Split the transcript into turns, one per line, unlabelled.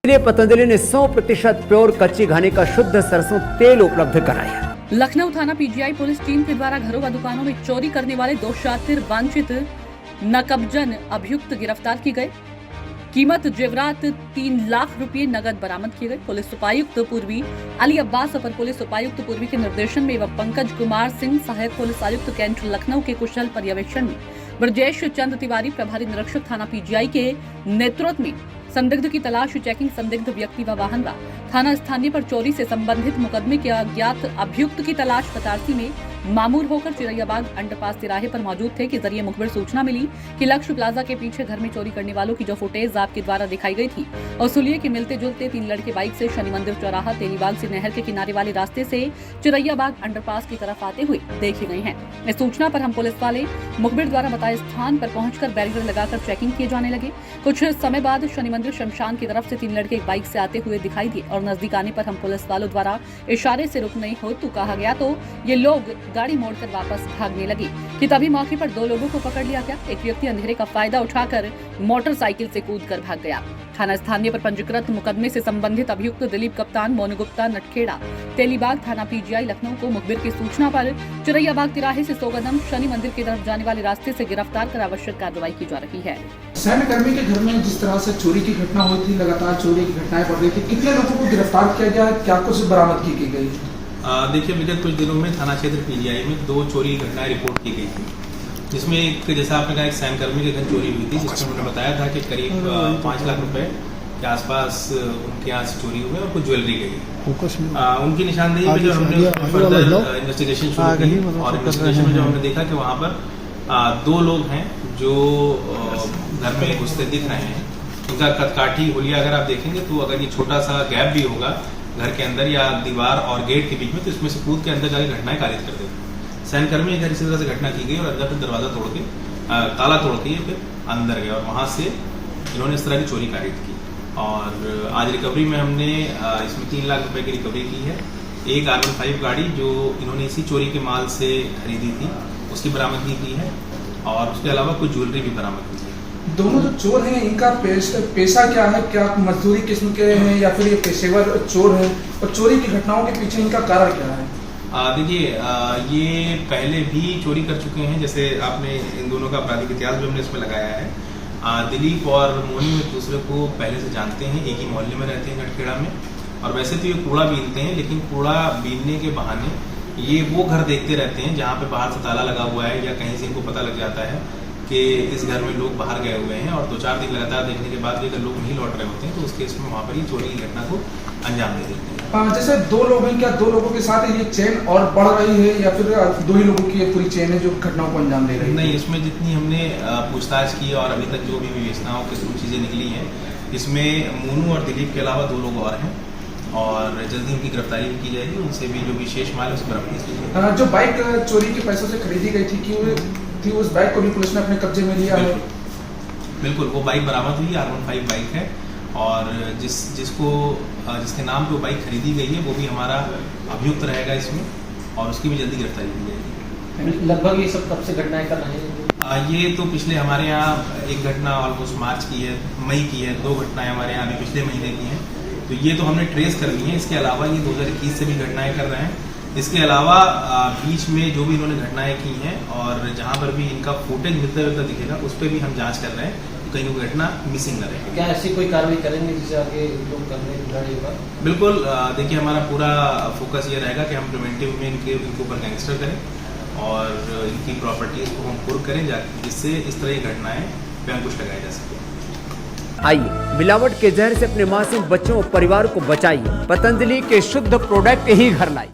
लिए पतंजलि ने 100% प्योर कच्ची घानी का शुद्ध सरसों तेल उपलब्ध कराया।
लखनऊ थाना पीजीआई पुलिस टीम के द्वारा घरों व दुकानों में चोरी करने वाले 2 शातिर वांछित नकबजन अभियुक्त गिरफ्तार किए गए। कीमत जेवरात 3 लाख रुपए नगद बरामद किए गए। पुलिस उपायुक्त पूर्वी अली अब्बास अपर पुलिस उपायुक्त पूर्वी के निर्देशन में एवं पंकज कुमार सिंह सहायक पुलिस आयुक्त कैंट लखनऊ के कुशल पर्यवेक्षण में ब्रजेश चंद तिवारी प्रभारी निरीक्षक थाना पीजीआई के नेतृत्व में संदिग्ध की तलाश, चेकिंग, संदिग्ध व्यक्ति व वाहन व थाना स्थानीय पर चोरी से संबंधित मुकदमे के अज्ञात अभियुक्त की तलाश बतारसी में मामूर होकर चिरैयाबाग अंडरपास तिराहे पर मौजूद थे के जरिए मुखबिर सूचना मिली कि लक्ष्य प्लाजा के पीछे घर में चोरी करने वालों की जो फुटेज आपके द्वारा दिखाई गई थी और सुलिए के मिलते जुलते 3 लड़के बाइक से शनि मंदिर चौराहा तेलीबाग से नहर के किनारे वाले रास्ते से चिरैयाबाग अंडरपास की तरफ आते हुए देखे गए हैं। इस सूचना पर हम पुलिस वाले मुखबिर द्वारा बताए स्थान पर पहुंचकर बैरियर लगाकर चेकिंग किए जाने लगे। कुछ समय बाद शनि मंदिर शमशान की तरफ से 3 लड़के एक बाइक से आते हुए दिखाई दिए और नजदीक आने पर हम पुलिस वालों द्वारा इशारे से रुक नहीं हो तो कहा गया तो ये लोग गाड़ी मोड़कर वापस भागने लगे कि तभी मौके पर 2 लोगों को पकड़ लिया गया। एक व्यक्ति अंधेरे का फायदा उठाकर मोटरसाइकिल से कूदकर भाग गया। थाना स्थानीय पर पंजीकृत मुकदमे से संबंधित अभियुक्त दिलीप कप्तान मोनू गुप्ता नटखेड़ा तेलीबाग थाना पीजीआई लखनऊ को मुखबिर की सूचना पर चिरैयाबाग तिराहे से 100 कदम शनि मंदिर की तरफ जाने वाले रास्ते से गिरफ्तार कर आवश्यक कार्रवाई की जा रही है।
सैन्य कर्मी के घर में जिस तरह से चोरी की घटना हुई थी, लगातार चोरी की घटनाएं बढ़ रही थी, कितने लोगों को गिरफ्तार किया गया है, क्या कुछ बरामद की गई?
देखिए, विगत कुछ दिनों में थाना क्षेत्र पीजीआई में 2 चोरी की घटनाएं रिपोर्ट की गई थी, जिसमें एक, जैसा आपने कहा, एक सैन्य कर्मी के घर चोरी हुई थी, जिसमें उन्होंने बताया था कि करीब 5 लाख रुपए के आसपास उनके यहाँ से चोरी हुए और कुछ ज्वेलरी गई। उनकी निशानदेही पे जो हमने फर्दर इन्वेस्टिगेशन शुरू की और इन्वेस्टिगेशन में जो हमने देखा कि वहाँ पर 2 लोग हैं जो घर में घुसते दिख रहे हैं। उनका कदकाठी हुलिया अगर आप देखेंगे तो अगर ये छोटा सा गैप भी होगा घर के अंदर या दीवार और गेट के बीच में, तो इसमें से कूद के अंदर जाकर घटनाएं कारित कर देते। सैन्यकर्मी घर इसी तरह से घटना की गई और अंदर फिर दरवाजा तोड़ के ताला तोड़ के फिर अंदर गए और वहां से इन्होंने इस तरह की चोरी कारित की। और आज रिकवरी में हमने इसमें 3 लाख रुपए की रिकवरी की है। एक R15 गाड़ी जो इन्होंने इसी चोरी के माल से खरीदी थी उसकी बरामदगी की है और उसके अलावा कुछ ज्वेलरी भी बरामद की है।
दोनों जो चोर हैं इनका पेशा क्या है? क्या मजदूरी किस्म के हैं या फिर ये पेशेवर चोर हैं? और चोरी की घटनाओं के पीछे इनका कारण क्या है?
देखिए, ये पहले भी चोरी कर चुके हैं। जैसे आपने इन दोनों का आपराधिक इतिहास भी हमने इसमें लगाया है। दिलीप और मोनी एक दूसरे को पहले से जानते हैं, एक ही मोहल्ले में रहते हैं नटखेड़ा में, और वैसे तो ये कूड़ा बीनते हैं, लेकिन कूड़ा बीनने के बहाने ये वो घर देखते रहते हैं जहाँ पे बाहर से ताला लगा हुआ है या कहीं से इनको पता लग जाता है कि इस घर में लोग बाहर गए हुए हैं, और 2-4 दिन लगातार देखने के बाद भी अगर लोग नहीं लौट रहे होते हैं तो उस केस में वहाँ पर ही चोरी की घटना को अंजाम दे देते हैं।
जैसे 2 लोग हैं, क्या 2 लोगों के साथ ये चेन और बढ़ रही है या फिर 2 ही लोगों की पूरी चेन है जो घटनाओं को अंजाम दे रही है?
नहीं, इसमें जितनी हमने पूछताछ की और अभी तक जो भी विवेचनाओं के थ्रू चीजें निकली हैं, इसमें मोनू और दिलीप के अलावा 2 लोग और हैं और जल्दी उनकी गिरफ्तारी भी की जाएगी। उनसे भी जो विशेष माल है उसकी बरामदगी की जाएगी।
जो बाइक चोरी के पैसों से खरीदी गई थी उस बाइक को भी पुलिस ने अपने कब्जे में लिया है?
बिल्कुल, वो बाइक बरामद हुई, R15 बाइक है और जिसके नाम पे वो बाइक खरीदी गई है वो भी हमारा अभियुक्त रहेगा इसमें और उसकी भी जल्दी गिरफ्तारी की जाएगी।
लगभग ये सब कब से घटनाएं कर रहे हैं?
ये तो पिछले हमारे यहाँ एक घटना ऑलमोस्ट मार्च की है, मई की है, 2 घटनाएं हमारे यहाँ अभी पिछले महीने की हैं, तो ये तो हमने ट्रेस कर ली है। इसके अलावा ये 2021 से भी घटनाएं कर रहे हैं। इसके अलावा बीच में जो भी इन्होंने घटनाएं की हैं और जहां पर भी इनका फुटेज मिलता हुआ दिखेगा उस पर भी हम जांच कर रहे हैं, तो कहीं कोई घटना मिसिंग न रहे।
क्या ऐसी कोई कार्रवाई करेंगे जिससे आगे लोग करने होगा?
बिल्कुल, देखिए, हमारा पूरा फोकस ये रहेगा कि हम प्रिवेंटिव में इनके ऊपर गैंगस्टर करें और इनकी प्रॉपर्टीज को हम कुर्क करें जिससे इस तरह की घटनाएं पे अंकुश लगाया जा सके।
आइए, मिलावट के जहर से अपने मासूम बच्चों और परिवार को बचाइए। पतंजलि के शुद्ध प्रोडक्ट ही घर लाइए।